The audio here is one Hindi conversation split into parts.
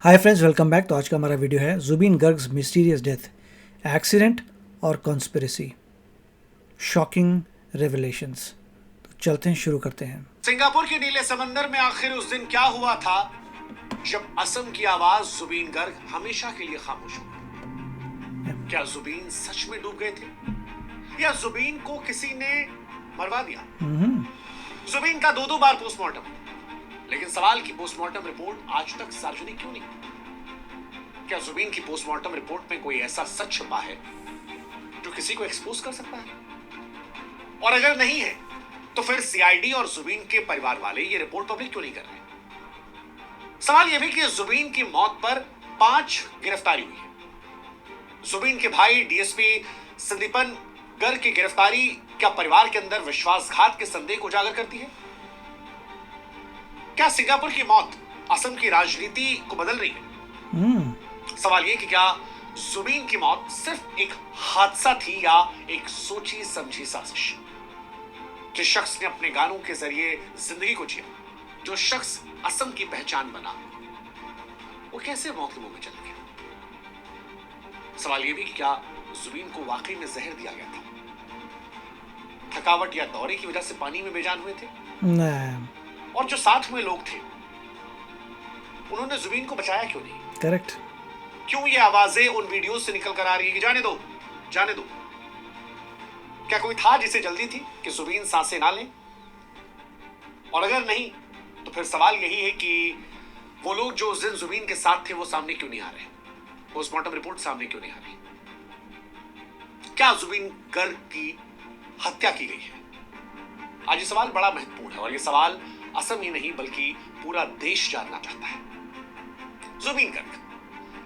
Hi friends, welcome back. तो आज का हमारा वीडियो है जुबीन गर्ग्स मिस्टीरियस डेथ, एक्सीडेंट और कॉन्स्पिरेसी, शॉकिंग रेवलेशंस। तो चलते हैं, शुरू करते हैं। सिंगापुर के नीले समंदर में आखिर उस दिन क्या हुआ था जब असम की आवाज जुबीन गर्ग हमेशा के लिए खामोश हो गई? क्या जुबीन सच में डूब गए थे या जुबीन को किसी ने मरवा दिया? जुबीन का दो बार पोस्टमार्टम, लेकिन सवाल की पोस्टमार्टम रिपोर्ट आज तक सार्वजनिक क्यों नहीं? क्या जुबीन की पोस्टमार्टम रिपोर्ट में कोई ऐसा सच छुपा है जो किसी को एक्सपोज कर सकता है? और अगर नहीं है तो फिर सीआईडी और जुबीन के परिवार वाले ये रिपोर्ट पब्लिक क्यों नहीं कर रहे? सवाल यह भी कि जुबीन की मौत पर 5 गिरफ्तारी हुई है। जुबीन के भाई डीएसपी संदीपन गर्ग की गिरफ्तारी क्या परिवार के अंदर विश्वासघात के संदेह को उजागर करती है? क्या सिंगापुर की मौत असम की राजनीति को बदल रही है? सवाल यह कि क्या जुबीन की मौत सिर्फ एक हादसा थी या एक सोची समझी साजिश? जिस शख्स ने अपने गानों के जरिए जिंदगी को जिया, जो शख्स असम की पहचान बना, वो कैसे मौत के मुंह में चल गया? सवाल यह भी कि क्या जुबीन को वाकई में जहर दिया गया था? थकावट या दौरे की वजह से पानी में बेजान हुए थे? नहीं। और जो साथ में लोग थे उन्होंने जुबीन को बचाया क्यों नहीं? करेक्ट। क्यों ये आवाजें उन वीडियोस से निकल कर आ रही है कि जाने दो, जाने दो? क्या कोई था जिसे जल्दी थी कि जुबीन सांसें ना लें? और अगर नहीं तो फिर सवाल यही है कि वो लोग जो उस दिन जुबीन के साथ थे वो सामने क्यों नहीं आ रहे? पोस्टमार्टम रिपोर्ट सामने क्यों नहीं आ रही? क्या जुबीन गर्ग की हत्या की गई है? आज ये सवाल बड़ा महत्वपूर्ण है और ये सवाल असम ही नहीं बल्कि पूरा देश जानना चाहता है। जुबीन गर्ग,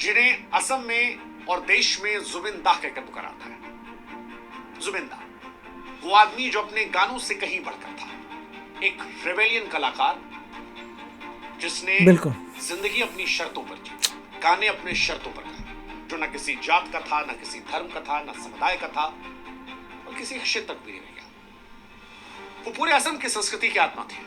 जिन्हें असम में और देश में जुबिंदा कहकर पुकारा जाता है। जुबिंदा वो आदमी जो अपने गानों से कहीं बढ़कर था, एक रेबेलियन कलाकार जिसने जिंदगी अपनी शर्तों पर जी, गाने अपने शर्तों पर गाए, जो न किसी जात का था, न किसी धर्म का था, न समुदाय का था और किसी क्षेत्र तक भी नहीं गया। वो पूरे असम की संस्कृति की आत्मा थे।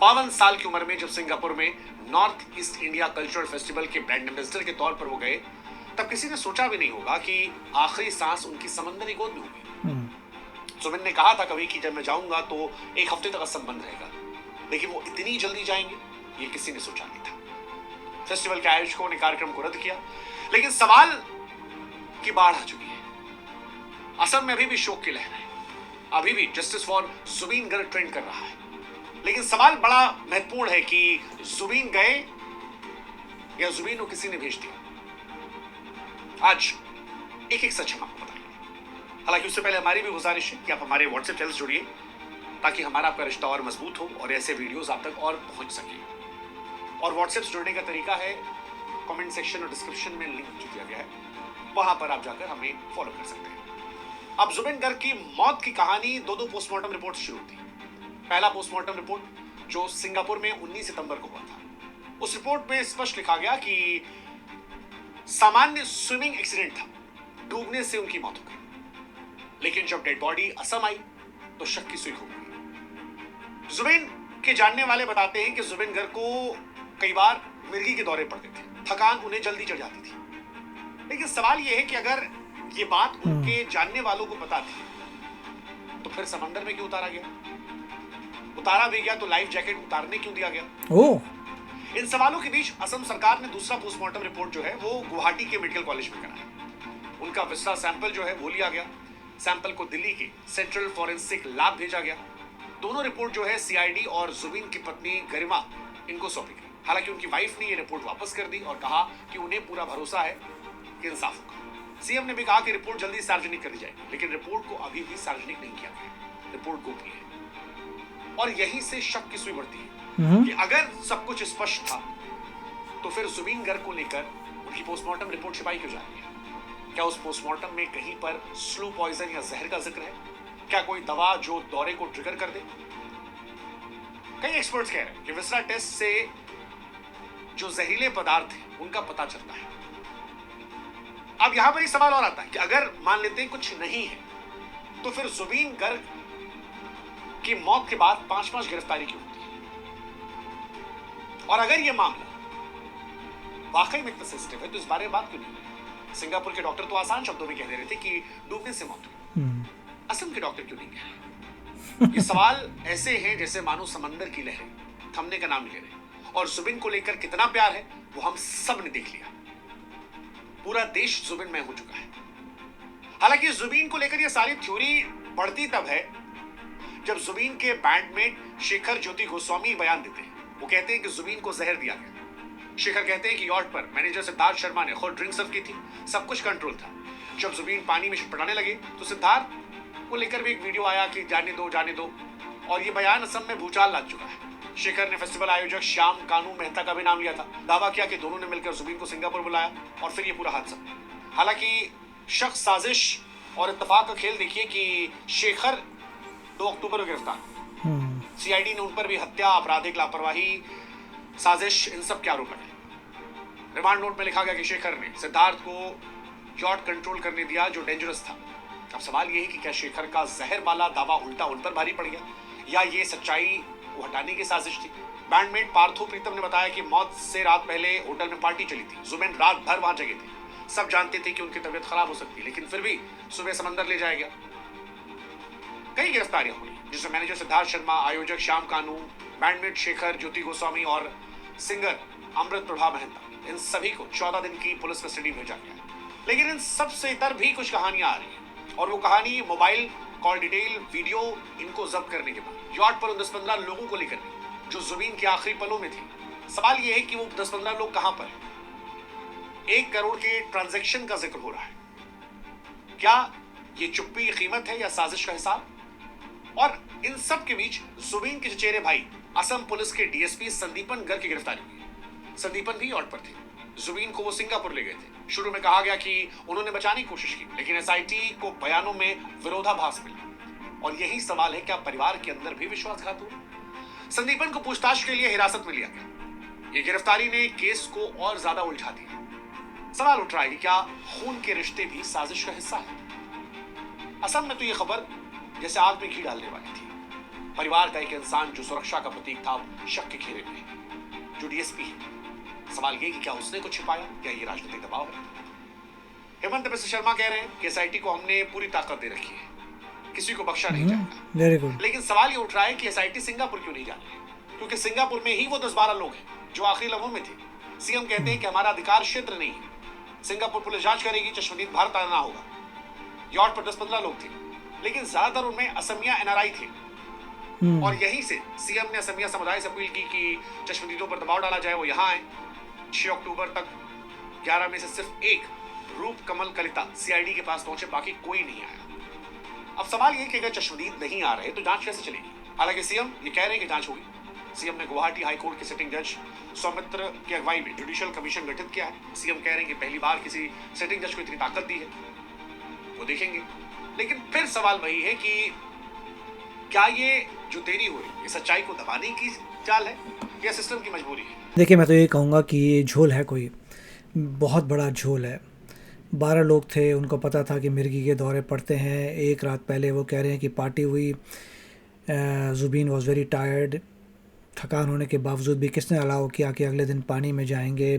52 साल की उम्र में जब सिंगापुर में north east India cultural festival के ब्रांड एम्बेसडर के तौर पर वो गए, तब किसी ने सोचा भी नहीं होगा कि आखिरी सांस उनकी समंदरी गोद में होगी। जुबिन ने कहा था कभी कि जब मैं जाऊंगा तो 1 हफ्ते तक असम बंद रहेगा, लेकिन वो इतनी जल्दी जाएंगे ये किसी ने सोचा नहीं था। फेस्टिवल के आयोजकों ने कार्यक्रम को रद्द किया, लेकिन सवाल की बाढ़ आ चुकी है। असम में अभी भी शोक की लहर है, अभी भी justice for Zubeen Garg trend कर रहा है। लेकिन सवाल बड़ा महत्वपूर्ण है कि जुबीन गए या जुबीन को किसी ने भेज दिया। आज एक एक सच हम आपको बताएंगे। हालांकि उससे पहले हमारी भी गुजारिश है कि आप हमारे व्हाट्सएप चैनल से जुड़िए ताकि हमारा आपका रिश्ता और मजबूत हो और ऐसे वीडियोस आप तक और पहुंच सके। और व्हाट्सएप से जुड़ने का तरीका है कमेंट सेक्शन और डिस्क्रिप्शन में लिंक दिया गया है, वहां पर आप जाकर हमें फॉलो कर सकते हैं। अब जुबीन गर्ग की मौत की कहानी दो पोस्टमार्टम रिपोर्ट शुरू थी। पहला पोस्टमार्टम रिपोर्ट जो सिंगापुर में 19 सितंबर को हुआ था, उस रिपोर्ट में स्पष्ट लिखा गया कि सामान्य स्विमिंग एक्सीडेंट था, डूबने से उनकी मौत हो गई। लेकिन जब डेड बॉडी असम आई तो शक की सुई हो गई। जुबीन के जानने वाले बताते हैं कि जुबीन गर्ग को कई बार मिर्गी के दौरे पड़ते थे, थकान उन्हें जल्दी चढ़ जाती थी। लेकिन सवाल यह है कि अगर ये बात उनके जानने वालों को पता थी तो फिर समंदर में क्यों उतारा गया? उतारा भी गया तो लाइफ जैकेट उतारने क्यों दिया गया? इन सवालों के बीच असम सरकार ने दूसरा पोस्टमार्टम रिपोर्ट जो है वो गुवाहाटी के मेडिकल कॉलेज में कराया। उनका विसरा सैंपल जो है वो लिया गया। सैंपल को दिल्ली के सेंट्रल फॉरेंसिक लैब भेजा गया। दोनों रिपोर्ट जो है सीआईडी और जुबीन की पत्नी गरिमा इनको सौंपी गई। हालांकि उनकी वाइफ ने ये रिपोर्ट वापस कर दी और कहा कि उन्हें पूरा भरोसा है कि इंसाफ होगा। सीएम ने भी कहा कि रिपोर्ट जल्दी सार्वजनिक कर दी जाएगी, लेकिन रिपोर्ट को अभी भी सार्वजनिक नहीं किया गया। रिपोर्ट गोपनीय है और यहीं से शक की सुई बढ़ती है कि अगर सब कुछ स्पष्ट था तो फिर जुबीन गर्ग को लेकर उनकी पोस्टमार्टम रिपोर्ट छिपाई क्यों जा रही है? क्या उस पोस्टमार्टम में कहीं पर स्लो पॉइजन या जहर का जिक्र है? क्या कोई दवा जो दौरे को ट्रिगर कर दे? कई एक्सपर्ट्स कह रहे हैं कि विसरा टेस्ट से जो जहरीले पदार्थ हैं उनका पता चलता है। अब यहां पर एक सवाल और आता है कि अगर मान लेते हैं कुछ नहीं है तो फिर जुबीन गर्ग की मौत के बाद 5-5 गिरफ्तारी क्यों होती है? और अगर यह मामला वाकई में इतना सेंसिटिव है तो इस बारे में बात क्यों नहीं हुई? सिंगापुर के डॉक्टर तो आसान शब्दों में कह दे रहे थे कि डूबने से मौत हुई। असम के डॉक्टर क्यों नहीं कह रहे? ये सवाल ऐसे हैं जैसे मानो समंदर की लहरें थमने का नाम ले रहे। और जुबिन को लेकर कितना प्यार है वो हम सब ने देख लिया। पूरा देश जुबिन में हो चुका है। हालांकि जुबिन को लेकर ये सारी थ्योरी बढ़ती तब है जब जुबिन के बैंडमेट शेखर ज्योति गोस्वामी बयान देते हैं। वो कहते हैं कि जुबिन को जहर दिया गया। शेखर कहते हैं कि यॉट पर मैनेजर सिद्धार्थ शर्मा ने खुद ड्रिंक सर्व की थी, सब कुछ कंट्रोल था। जब जुबिन पानी में छटपटाने लगे तो सिद्धार्थ को लेकर भी एक वीडियो आया कि जाने दो जाने दो, और ये बयान असम में भूचाल ला चुका है। शेखर ने फेस्टिवल आयोजक श्याम कानू मेहता का भी नाम लिया था। दावा किया कि दोनों ने मिलकर जुबिन को सिंगापुर बुलाया और फिर ये पूरा हादसा। हालांकि शख्स, साजिश और इत्तेफाक का खेल देखिए कि शेखर 2 अक्टूबर को गिरफ्तार। सीआईडी ने उन पर भी हत्या, आपराधिक लापरवाही, साजिश, इन सब के आरोप लगाए। रिमांड नोट में लिखा गया कि शेखर ने सिद्धार्थ को यॉट कंट्रोल करने दिया जो डेंजरस था। अब सवाल यह है कि क्या शेखर का जहर वाला दावा उल्टा उन पर भारी पड़ गया या ये सच्चाई को हटाने की साजिश थी? बैंडमेट पार्थो प्रीतम ने बताया कि मौत से रात पहले होटल में पार्टी चली थी। जुबिन रात भर वहां जगे थे। सब जानते थे कि उनकी तबीयत खराब हो सकती है, लेकिन फिर भी सुबह समंदर ले जाया गया। कई गिरफ्तारियां हुई जिसमें मैनेजर सिद्धार्थ शर्मा, आयोजक श्याम कानू, बैंडमेट शेखर ज्योति गोस्वामी और सिंगर अमृत प्रभा मेहता, इन सभी को 14 दिन की पुलिस कस्टडी भेजा गया। लेकिन इन सबसे इतर भी कुछ कहानियां आ रही हैं, और वो कहानी मोबाइल कॉल डिटेल, वीडियो इनको जब्त करने के बाद यॉट पर उन 10-15 लोगों को लेकर जो जुबिन के आखिरी पलों में थे। सवाल यह है कि वो 10-15 लोग कहां पर हैं? 1 करोड़ के ट्रांजैक्शन का जिक्र हो रहा है। क्या ये चुप्पी की कीमत है या साजिश का हिसाब? और इन सब के बीच जुबिन के चचेरे भाई असम पुलिस के डीएसपी संदीपन गर्ग की गिरफ्तारी हुई। संदीपन भी यॉट पर थे। जुबिन को वो सिंगापुर ले गए थे। शुरू में कहा गया कि उन्होंने बचाने की कोशिश की, लेकिन एसआईटी को बयानों में विरोधाभास मिला। और यही सवाल है, क्या परिवार के अंदर भी विश्वासघात हुआ? संदीपन को पूछताछ के लिए हिरासत में लिया गया। ये गिरफ्तारी ने केस को और ज्यादा उलझा दिया। सवाल उठ रहा है कि क्या खून के रिश्ते भी साजिश का हिस्सा है? असम में तो ये खबर जैसे आग में घी डालने वाली थी। परिवार का एक इंसान जो सुरक्षा का प्रतीक था, शक के घेरे में है, जो डीएसपी है। सवाल ये कि क्या उसने कुछ छिपाया या ये राजनीतिक दबाव है? हेमंत बिस्वा शर्मा कह रहे हैं कि एसआईटी को हमने पूरी ताकत दे रखी है, किसी को बख्शा नहीं जाएगा। Very good. लेकिन सवाल ये उठ रहा है कि एसआईटी सिंगापुर क्यों नहीं जा रही? क्योंकि सिंगापुर में ही वो 10-12 लोग हैं जो आखिरी लम्हों में थे। सीएम कहते हैं कि हमारा अधिकार क्षेत्र नहीं है, सिंगापुर पुलिस जांच करेगी, चश्मदीद भारत आना होगा। यॉट पर 10-15 लोग थे, लेकिन ज्यादातर उनमें असमिया एनआरआई थे। और यहीं से सीएम ने असमिया समुदाय से अपील की कि चश्मदीदों पर दबाव डाला जाए, वो यहाँ आए। 6 अक्टूबर तक 11 में से सिर्फ एक रूप कमल कलिता सीआईडी के पास पहुंचे, बाकी कोई नहीं आया। अब सवाल ये कि अगर चश्मदीद नहीं आ रहे तो जांच कैसे चलेगी? हालांकि सीएम ये कह रहे हैं कि जांच होगी। सीएम ने गुवाहाटी हाईकोर्ट के सिटिंग जज सौमित्र की अगुवाई में जुडिशियल कमीशन गठित किया है। सीएम कह रहे हैं कि पहली बार किसी सिटिंग जज को इतनी ताकत दी है, वो देखेंगे। लेकिन फिर सवाल वही है कि क्या ये जो देरी हो रही है, ये सच्चाई को दबाने की चाल है या सिस्टम की मजबूरी है? देखिए, मैं तो ये कहूँगा कि ये झोल है, कोई बहुत बड़ा झोल है। 12 लोग थे, उनको पता था कि मिर्गी के दौरे पड़ते हैं। एक रात पहले वो कह रहे हैं कि पार्टी हुई। Zubeen was very tired. थकान होने के बावजूद भी किसने अलाउ किया कि अगले दिन पानी में जाएंगे,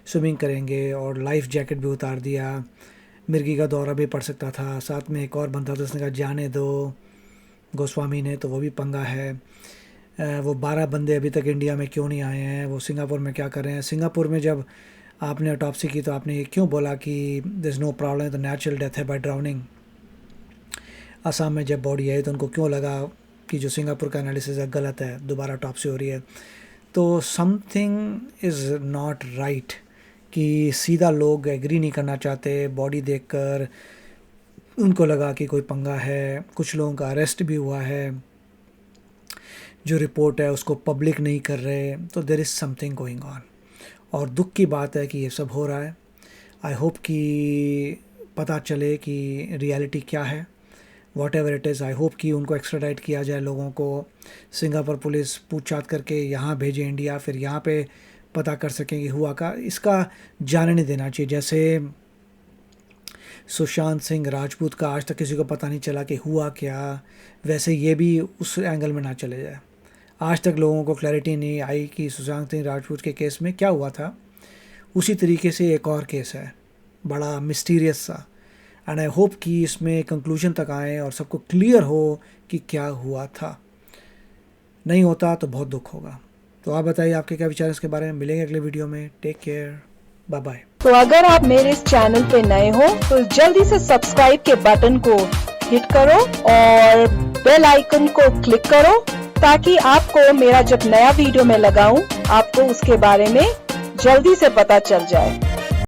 स्विमिंग करेंगे, और लाइफ जैकेट भी उतार दिया। मिर्गी का दौरा भी पड़ सकता था। साथ में एक और बंदा था, उसने कहा जाने दो गोस्वामी ने, तो वो भी पंगा है। वो 12 बंदे अभी तक इंडिया में क्यों नहीं आए हैं? वो सिंगापुर में क्या कर रहे हैं? सिंगापुर में जब आपने ऑटोप्सी की तो आपने ये क्यों बोला कि देयर इज़ नो प्रॉब्लम, तो नेचुरल डेथ है बाय ड्राउनिंग? असम में जब बॉडी आई तो उनको क्यों लगा कि जो सिंगापुर का एनालिसिस है गलत है, दोबारा ऑटोप्सी हो रही है? तो समथिंग इज़ नॉट राइट कि सीधा लोग एग्री नहीं करना चाहते। बॉडी देखकर उनको लगा कि कोई पंगा है। कुछ लोगों का अरेस्ट भी हुआ है, जो रिपोर्ट है उसको पब्लिक नहीं कर रहे। तो there is something going on, और दुख की बात है कि ये सब हो रहा है। आई होप कि पता चले कि रियलिटी क्या है। What ever it is, I hope कि उनको एक्स्ट्राडाइट किया जाए, लोगों को सिंगापुर पुलिस पूछताछ करके यहाँ भेजे इंडिया, फिर यहाँ पे पता कर सकें कि हुआ का। इसका जाने नहीं देना चाहिए। जैसे सुशांत सिंह राजपूत का आज तक किसी को पता नहीं चला कि हुआ क्या, वैसे ये भी उस एंगल में ना चले जाए। आज तक लोगों को क्लैरिटी नहीं आई कि सुशांत सिंह राजपूत के केस में क्या हुआ था। उसी तरीके से एक और केस है, बड़ा मिस्टीरियस सा, एंड आई होप कि इसमें कंक्लूजन तक आए और सबको क्लियर हो कि क्या हुआ था। नहीं होता तो बहुत दुख होगा। तो आप बताइए आपके क्या विचार इसके बारे में। मिलेंगे अगले वीडियो में। Take care, bye bye. तो अगर आप मेरे इस चैनल पे नए हो तो जल्दी से सब्सक्राइब के बटन को हिट करो और बेल आइकन को क्लिक करो, ताकि आपको मेरा जब नया वीडियो मैं लगाऊं आपको उसके बारे में जल्दी से पता चल जाए।